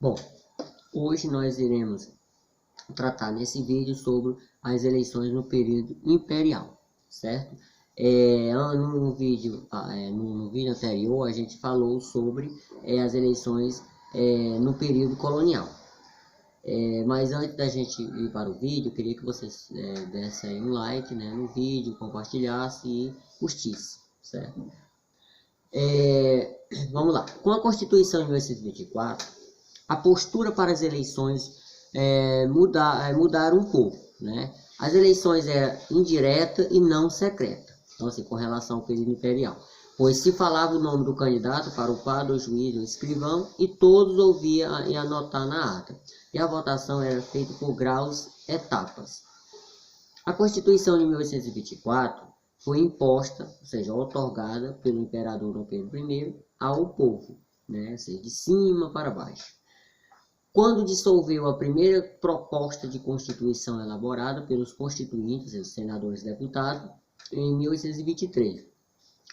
Bom, hoje nós iremos tratar nesse vídeo sobre as eleições no período imperial, certo? No vídeo anterior a gente falou sobre as eleições no período colonial. Mas antes da gente ir para o vídeo, eu queria que vocês dessem aí um like, né, no vídeo, compartilhasse e curtisse, certo? Vamos lá. Com a Constituição de 1924, a postura para as eleições mudaram um pouco, né? As eleições eram indireta e não secreta, então assim, com relação ao período imperial, pois se falava o nome do candidato para o quadro, o juiz, o escrivão, e todos ouviam e anotar na ata, e a votação era feita por graus, etapas. A Constituição de 1824 foi imposta, ou seja, otorgada pelo imperador Dom Pedro I ao povo, né? Ou seja, de cima para baixo. Quando dissolveu a primeira proposta de Constituição elaborada pelos constituintes, os senadores e deputados, em 1823,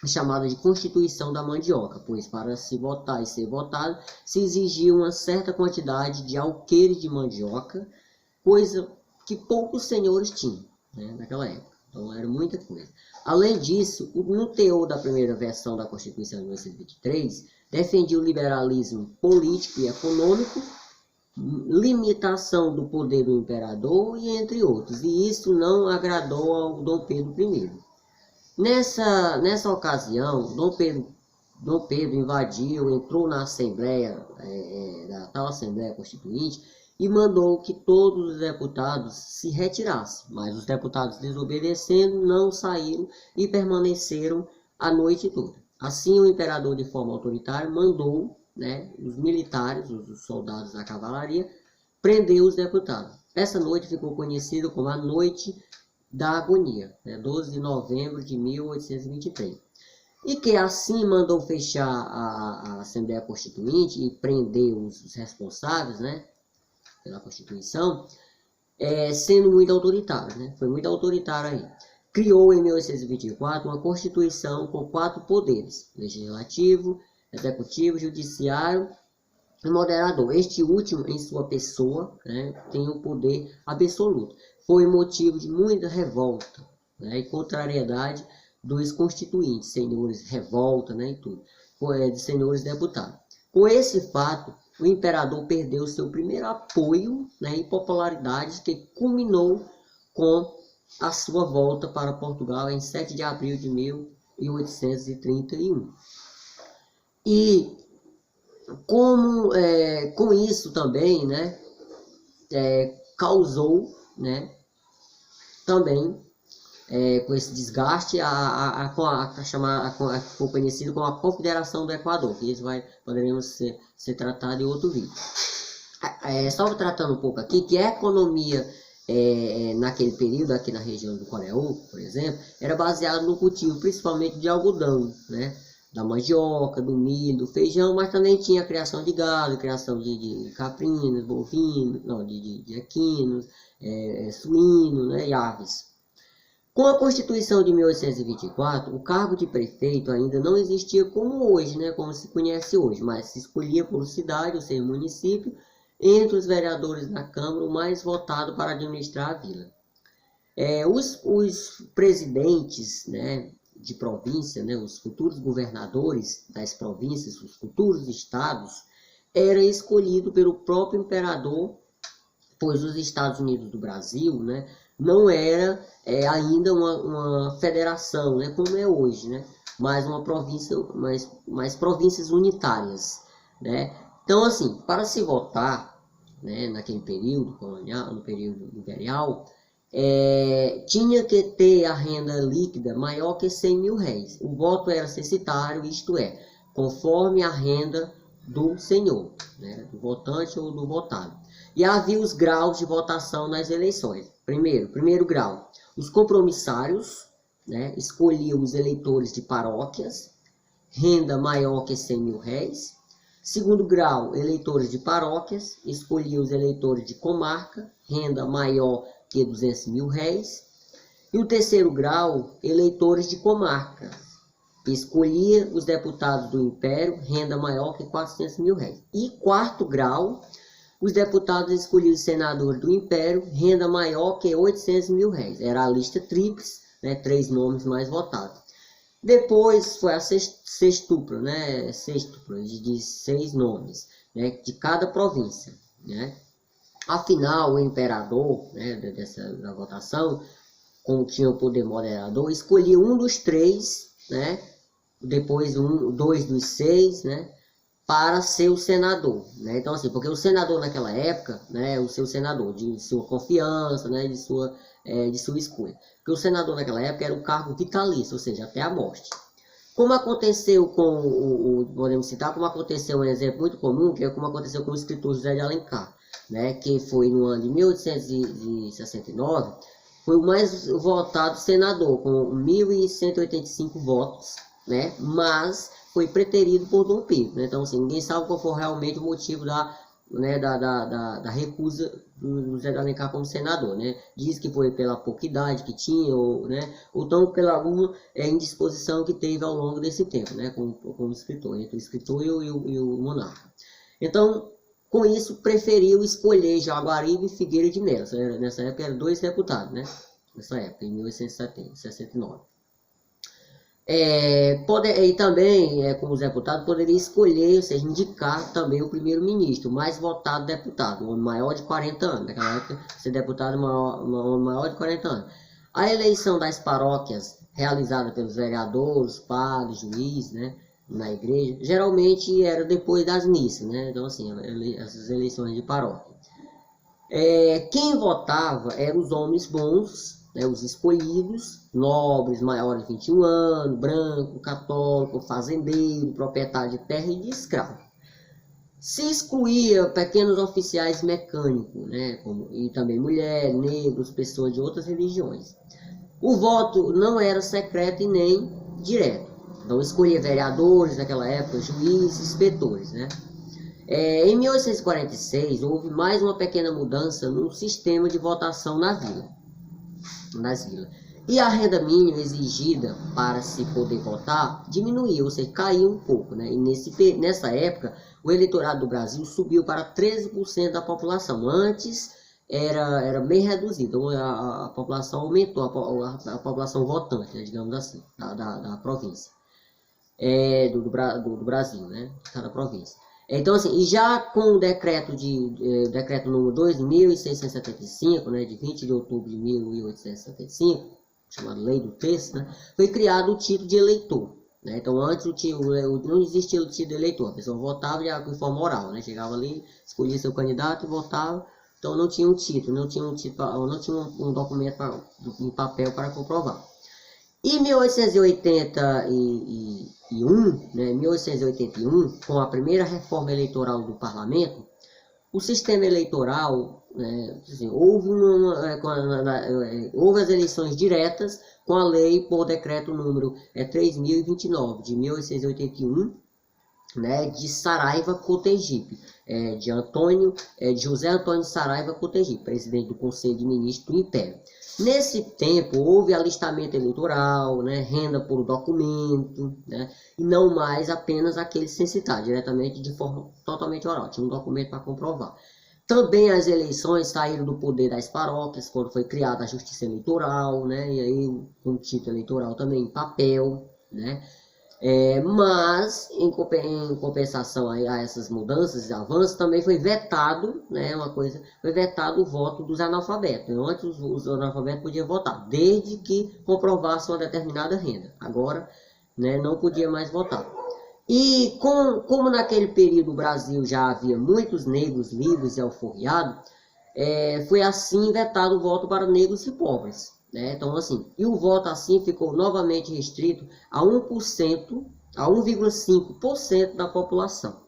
chamada de Constituição da Mandioca, pois para se votar e ser votado, se exigia uma certa quantidade de alqueire de mandioca, coisa que poucos senhores tinham, né, naquela época. Então era muita coisa. Além disso, no teor da primeira versão da Constituição de 1923, defendia o liberalismo político e econômico, limitação do poder do imperador e entre outros, e isso não agradou ao Dom Pedro I. Nessa ocasião, Dom Pedro invadiu, entrou na Assembleia, da tal Assembleia Constituinte, e mandou que todos os deputados se retirassem, mas os deputados, desobedecendo, não saíram e permaneceram a noite toda. Assim, o imperador, de forma autoritária, mandou, né, os militares, os soldados da cavalaria, prender os deputados. Essa noite ficou conhecida como a Noite da Agonia, né, 12 de novembro de 1823. E que assim mandou fechar a Assembleia Constituinte e prender os responsáveis, né, pela Constituição, sendo muito autoritário, né? Foi muito autoritário aí. Criou em 1824 uma Constituição com 4 poderes: legislativo, executivo, judiciário e moderador. Este último, em sua pessoa, né, tem o poder absoluto. Foi motivo de muita revolta, né, e contrariedade dos constituintes, senhores, revolta, né, e tudo, de senhores deputados. Com esse fato, o imperador perdeu seu primeiro apoio, né, e popularidade, que culminou com a sua volta para Portugal em 7 de abril de 1831. E com isso também, né, causou, né, também com esse desgaste ficou conhecido como a Confederação do Equador, que isso poderemos ser tratado em outro vídeo. Só tratando um pouco aqui, que a economia naquele período, aqui na região do Coreú, por exemplo, era baseada no cultivo principalmente de algodão, né, da mandioca, do milho, do feijão, mas também tinha a criação de gado, criação de caprinos, bovinos, não, de equinos, suínos, né, e aves. Com a Constituição de 1824, o cargo de prefeito ainda não existia como hoje, né, como se conhece hoje, mas se escolhia por cidade, ou seja, município, entre os vereadores da Câmara, o mais votado para administrar a vila. Os presidentes, né, de província, né, os futuros governadores das províncias, os futuros estados, era escolhido pelo próprio imperador, pois os Estados Unidos do Brasil, né, não era ainda uma federação, né, como é hoje, né, mas uma província, mais províncias unitárias, né. Então, assim, para se votar, né, naquele período colonial, no período imperial, tinha que ter a renda líquida maior que 100 mil réis. O voto era censitário, isto é, conforme a renda do senhor, né, do votante ou do votado. E havia os graus de votação nas eleições. Primeiro grau, os compromissários, né, escolhiam os eleitores de paróquias, renda maior que 100 mil réis. Segundo grau, eleitores de paróquias, escolhia os eleitores de comarca, renda maior que R$ 200.000. E o terceiro grau, eleitores de comarca, escolhia os deputados do Império, renda maior que R$ 400.000. E quarto grau, os deputados escolhiam os senadores do Império, renda maior que R$ 800.000. Era a lista tríplice, né, 3 nomes mais votados. Depois foi a sextupla, né, de 6 nomes, né, de cada província, né. Afinal, o imperador, né, da votação, como tinha o poder moderador, escolhia um dos 3, né, depois 2 dos 6, né, para ser o senador, né? Então assim, porque o senador naquela época, né, o seu senador de sua confiança, né, de sua escolha. Porque o senador naquela época era um cargo vitalício, ou seja, até a morte. Como aconteceu com podemos citar, como aconteceu um exemplo muito comum, que é como aconteceu com o escritor José de Alencar, né, que foi no ano de 1869, foi o mais votado senador, com 1.185 votos, né, mas foi preterido por Dom Pedro, né? Então assim, ninguém sabe qual foi realmente o motivo da recusa do José de Alencar como senador, né? Diz que foi pela pouca idade que tinha, ou então pela alguma indisposição que teve ao longo desse tempo, né? Como escritor, entre o escritor e o monarca. Então, com isso, preferiu escolher Jaguaribe e Figueira de Melo. Nessa época eram 2 deputados, né? Nessa época, em 1869. E também, como os deputados, poderia escolher, ou seja, indicar também o primeiro-ministro, o mais votado deputado, um maior de 40 anos. Naquela época, ser deputado maior de 40 anos. A eleição das paróquias, realizada pelos vereadores, padres, juízes, né, na igreja, geralmente era depois das missas, né? Então, assim, essas eleições de paróquia. Quem votava eram os homens bons, né, os escolhidos, nobres, maiores de 21 anos, branco, católico, fazendeiro, proprietário de terra e de escravo. Se excluía pequenos oficiais mecânicos, né, e também mulheres, negros, pessoas de outras religiões. O voto não era secreto e nem direto. Então escolhia vereadores naquela época, juízes, inspetores, né. Em 1846 houve mais uma pequena mudança no sistema de votação nas vilas. E a renda mínima exigida para se poder votar diminuiu, ou seja, caiu um pouco, né? E nessa época, o eleitorado do Brasil subiu para 13% da população. Antes era bem reduzido, então a população aumentou, a população votante, né, digamos assim, da província, do Brasil, né? Cada província. Então, assim, e já com o decreto número 2.675, né, de 20 de outubro de 1875, chamado Lei do Terço, né, foi criado o título de eleitor, né? Então, antes não existia o título de eleitor, a pessoa votava de forma oral, né? Chegava ali, escolhia seu candidato e votava, então não tinha um título, não tinha um documento em papel para comprovar. Em 1881, com a primeira reforma eleitoral do parlamento, o sistema eleitoral, né, assim, houve as eleições diretas com a lei por decreto número 3029 de 1881, né, de Saraiva Cotegipe, de José Antônio Saraiva Cotegipe, presidente do Conselho de Ministros do Império. Nesse tempo, houve alistamento eleitoral, né, renda por documento, né, e não mais apenas aquele censitado, diretamente de forma totalmente oral, tinha um documento para comprovar. Também as eleições saíram do poder das paróquias, quando foi criada a justiça eleitoral, né, e aí um título eleitoral também em papel, né. Mas, em compensação a essas mudanças e avanços, também foi vetado, né, foi vetado o voto dos analfabetos. Antes os analfabetos podiam votar, desde que comprovassem uma determinada renda. Agora, né, não podia mais votar. E como naquele período o Brasil já havia muitos negros livres e alforriados, foi assim vetado o voto para negros e pobres. Então, assim, e o voto assim ficou novamente restrito a 1%, a 1,5% da população.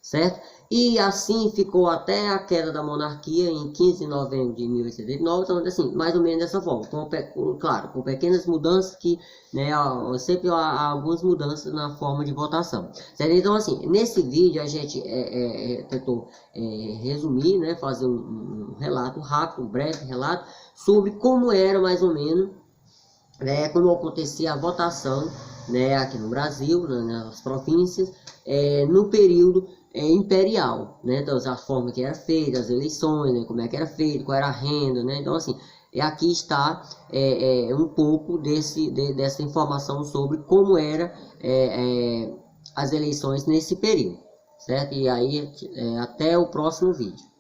certo? E assim ficou até a queda da monarquia em 15 de novembro de 1889, então assim, mais ou menos dessa forma, claro, com pequenas mudanças que, né, sempre há algumas mudanças na forma de votação, certo? Então assim, nesse vídeo a gente tentou resumir, né, fazer um relato rápido, um breve relato, sobre como era mais ou menos, né, como acontecia a votação, né, aqui no Brasil, né, nas províncias, no período imperial, né, então a forma que era feita, as eleições, né, como é que era feito, qual era a renda, né, então assim, aqui está um pouco dessa informação sobre como era as eleições nesse período, certo? E aí até o próximo vídeo.